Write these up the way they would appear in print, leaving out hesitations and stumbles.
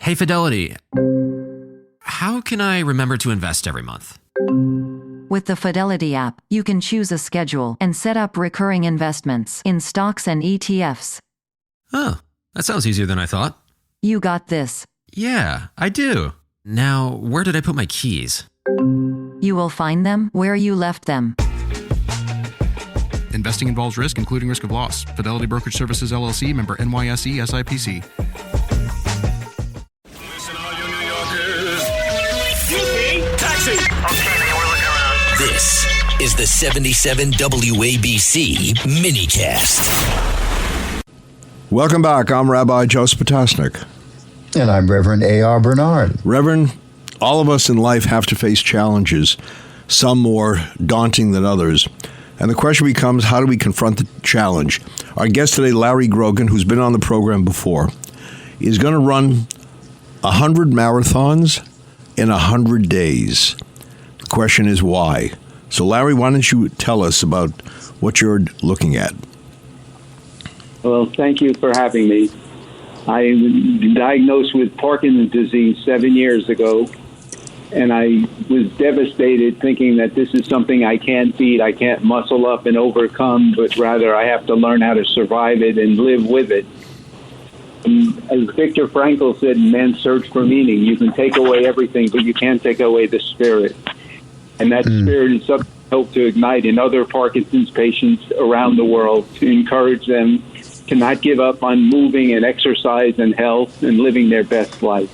Hey, Fidelity. How can I remember to invest every month? With the Fidelity app, you can choose a schedule and set up recurring investments in stocks and ETFs. Oh, that sounds easier than I thought. You got this. Yeah, I do. Now, where did I put my keys? You will find them where you left them. Investing involves risk, including risk of loss. Fidelity Brokerage Services, LLC, member NYSE, SIPC. Listen, all you New Yorkers. Excuse me, taxi. Okay, man, we're looking around. This is the 77 WABC minicast. Welcome back. I'm Rabbi Joseph Potasnik. And I'm Reverend A.R. Bernard. Reverend, all of us in life have to face challenges, some more daunting than others. And the question becomes, how do we confront the challenge? Our guest today, Larry Grogan, who's been on the program before, is going to run 100 marathons in 100 days. The question is why? So, Larry, why don't you tell us about what you're looking at? Well, thank you for having me. I was diagnosed with Parkinson's disease 7 years ago, and I was devastated thinking that this is something I can't beat, I can't muscle up and overcome, but rather I have to learn how to survive it and live with it. And as Viktor Frankl said in Man's Search for Meaning, you can take away everything, but you can't take away the spirit. And that spirit is something I hope to ignite in other Parkinson's patients around the world to encourage them to not give up on moving and exercise and health and living their best life.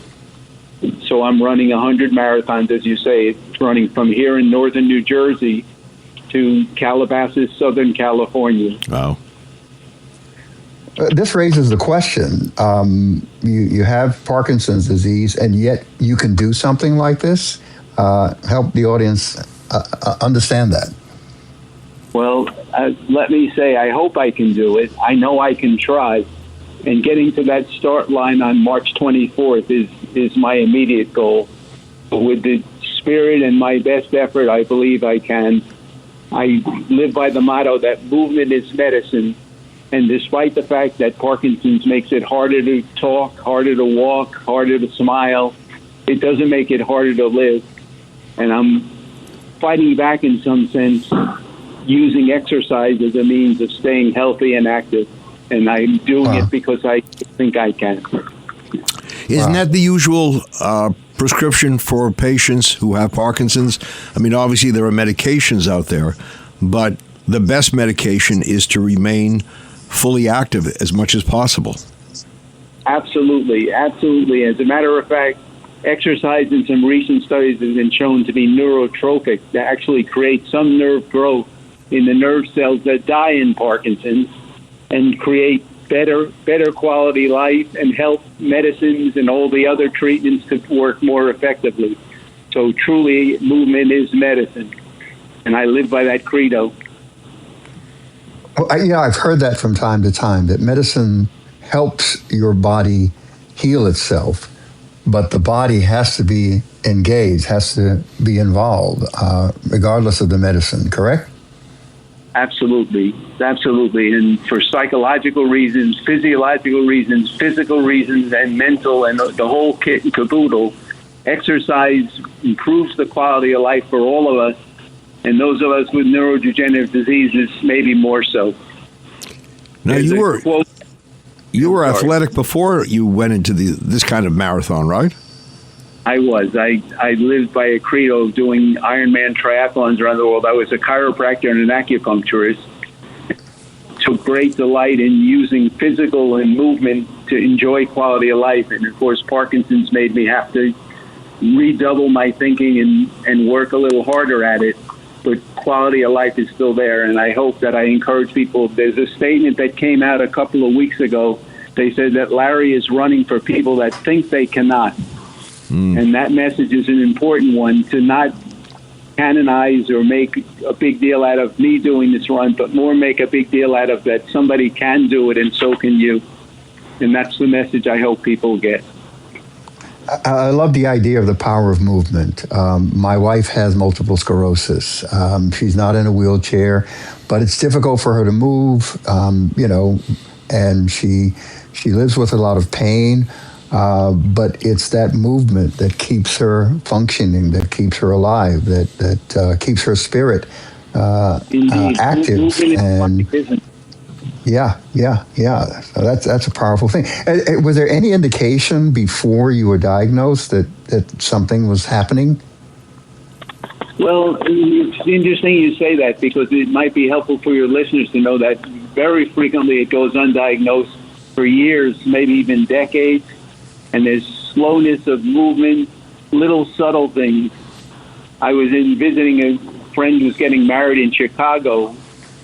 So I'm running 100 marathons, as you say. It's running from here in northern New Jersey to Calabasas, Southern California. Wow. This raises the question. You have Parkinson's disease, and yet you can do something like this? Help the audience understand that. Well, let me say, I hope I can do it. I know I can try. And getting to that start line on March 24th is my immediate goal. But with the spirit and my best effort, I believe I can. I live by the motto that movement is medicine. And despite the fact that Parkinson's makes it harder to talk, harder to walk, harder to smile, it doesn't make it harder to live. And I'm fighting back in some sense, using exercise as a means of staying healthy and active. And I'm doing it because I think I can. Isn't that the usual prescription for patients who have Parkinson's? I mean, obviously there are medications out there, but the best medication is to remain fully active as much as possible. Absolutely, absolutely. As a matter of fact, exercise in some recent studies has been shown to be neurotropic, to actually create some nerve growth in the nerve cells that die in Parkinson's and create better quality life and health medicines and all the other treatments to work more effectively. So truly, movement is medicine. And I live by that credo. Well, I've heard that from time to time, that medicine helps your body heal itself, but the body has to be engaged, has to be involved, regardless of the medicine, correct? Absolutely. And for psychological reasons, physiological reasons, physical reasons, and mental, and the whole kit and caboodle, exercise improves the quality of life for all of us, and those of us with neurodegenerative diseases maybe more so. Now, you were athletic before you went into this kind of marathon, right? I was. I lived by a credo of doing Ironman triathlons around the world. I was a chiropractor and an acupuncturist. Took great delight in using physical and movement to enjoy quality of life. And, of course, Parkinson's made me have to redouble my thinking and work a little harder at it. But quality of life is still there, and I hope that I encourage people. There's a statement that came out a couple of weeks ago. They said that Larry is running for people that think they cannot. And that message is an important one, to not canonize or make a big deal out of me doing this run, but more make a big deal out of that somebody can do it and so can you. And that's the message I hope people get. I love the idea of the power of movement. My wife has multiple sclerosis. She's not in a wheelchair, but it's difficult for her to move, and she lives with a lot of pain. but it's that movement that keeps her functioning, that keeps her alive, that keeps her spirit active. And yeah. So that's a powerful thing. Was there any indication before you were diagnosed that something was happening? Well, it's interesting you say that, because it might be helpful for your listeners to know that very frequently it goes undiagnosed for years, maybe even decades, and there's slowness of movement, little subtle things. I was visiting a friend who's getting married in Chicago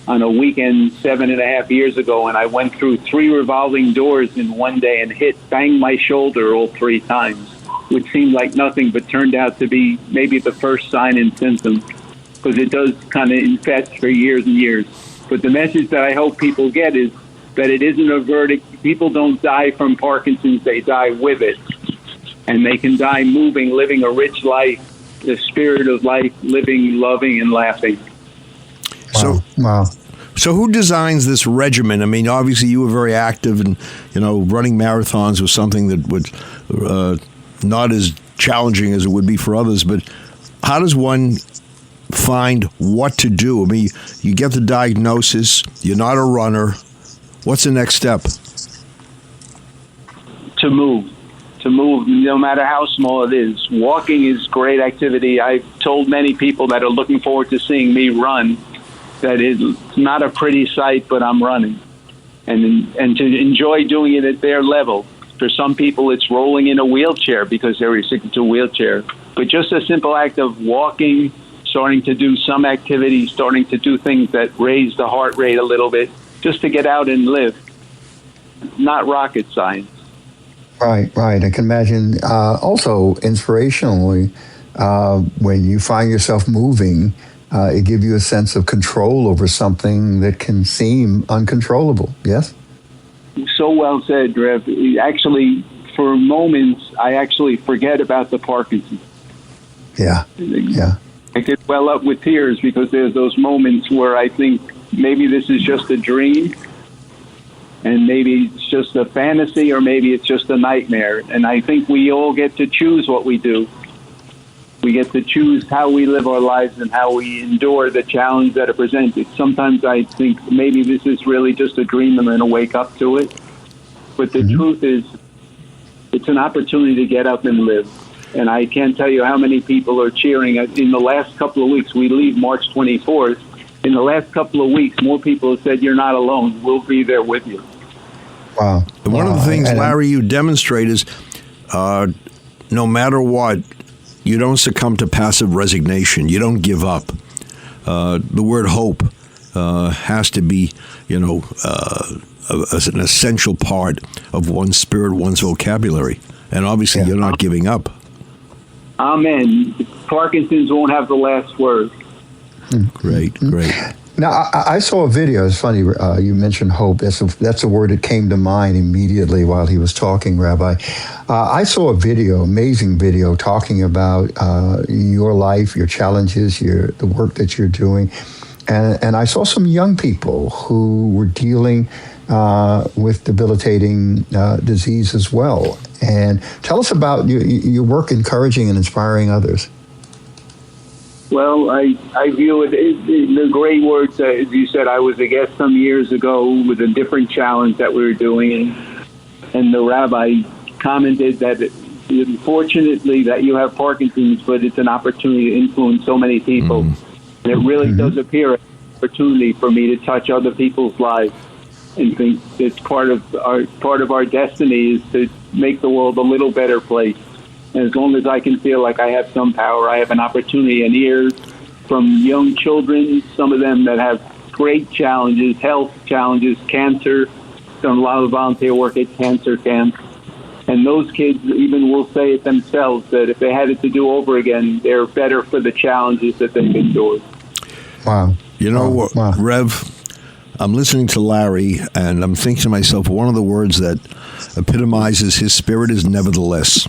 on a weekend 7.5 years ago, and I went through 3 revolving doors in one day and banged my shoulder all 3 times, which seemed like nothing, but turned out to be maybe the first sign and symptom, because it does kind of infest for years and years. But the message that I hope people get is that it isn't a verdict. People don't die from Parkinson's, they die with it. And they can die moving, living a rich life, the spirit of life, living, loving, and laughing. Wow. So who designs this regimen? I mean, obviously you were very active, and running marathons was something that would not as challenging as it would be for others. But how does one find what to do? I mean, you get the diagnosis. You're not a runner. What's the next step? To move, no matter how small it is. Walking is great activity. I've told many people that are looking forward to seeing me run that it's not a pretty sight, but I'm running. And to enjoy doing it at their level. For some people, it's rolling in a wheelchair because they're restricted to a wheelchair. But just a simple act of walking, starting to do some activity, starting to do things that raise the heart rate a little bit, just to get out and live. Not rocket science. Right. I can imagine also inspirationally, when you find yourself moving, it gives you a sense of control over something that can seem uncontrollable. Yes? So well said, Rev. Actually, for moments, I actually forget about the Parkinson. Yeah. I get well up with tears because there's those moments where I think maybe this is just a dream, and maybe it's just a fantasy, or maybe it's just a nightmare. And I think we all get to choose what we do. We get to choose how we live our lives and how we endure the challenge that are presented. Sometimes I think maybe this is really just a dream and I'm going to wake up to it. But the truth is, it's an opportunity to get up and live. And I can't tell you how many people are cheering. In the last couple of weeks, we leave March 24th. In the last couple of weeks, more people have said, "You're not alone. We'll be there with you." Wow. One of the things, Larry, you demonstrate is no matter what, you don't succumb to passive resignation. You don't give up. The word hope has to be, as an essential part of one's spirit, one's vocabulary. And obviously, you're not giving up. Amen. Parkinson's won't have the last word. Great. Now, I saw a video. It's funny, you mentioned hope. That's a word that came to mind immediately while he was talking, Rabbi. I saw a video, amazing video, talking about your life, your challenges, the work that you're doing. And I saw some young people who were dealing with debilitating disease as well. And tell us about your work encouraging and inspiring others. Well, I view it, the great words, as you said, I was a guest some years ago with a different challenge that we were doing, and the rabbi commented that unfortunately that you have Parkinson's, but it's an opportunity to influence so many people. And it really does appear an opportunity for me to touch other people's lives, and think it's part of our destiny is to make the world a little better place. And as long as I can feel like I have some power, I have an opportunity and ears from young children, some of them that have great challenges, health challenges, cancer, done a lot of volunteer work at cancer camps. And those kids even will say it themselves that if they had it to do over again, they're better for the challenges that they've endured. Wow. Wow. Rev, I'm listening to Larry, and I'm thinking to myself, one of the words that epitomizes his spirit is nevertheless.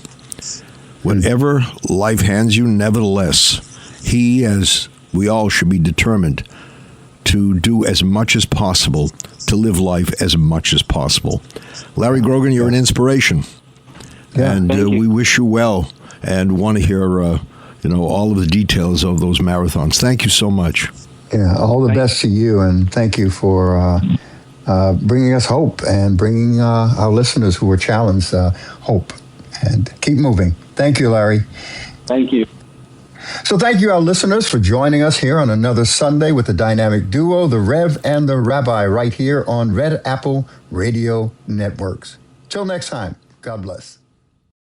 Whatever life hands you, nevertheless, he, as we all, should be determined to do as much as possible, to live life as much as possible. Larry Grogan, you're an inspiration. Yeah. And Thank you. we wish you well and want to hear, all of the details of those marathons. Thank you so much. Yeah, all the best to you, and thank you for bringing us hope and bringing our listeners who are challenged hope. And keep moving. Thank you, Larry. Thank you. So thank you, our listeners, for joining us here on another Sunday with the dynamic duo, the Rev and the Rabbi, right here on Red Apple Radio Networks. Till next time, God bless.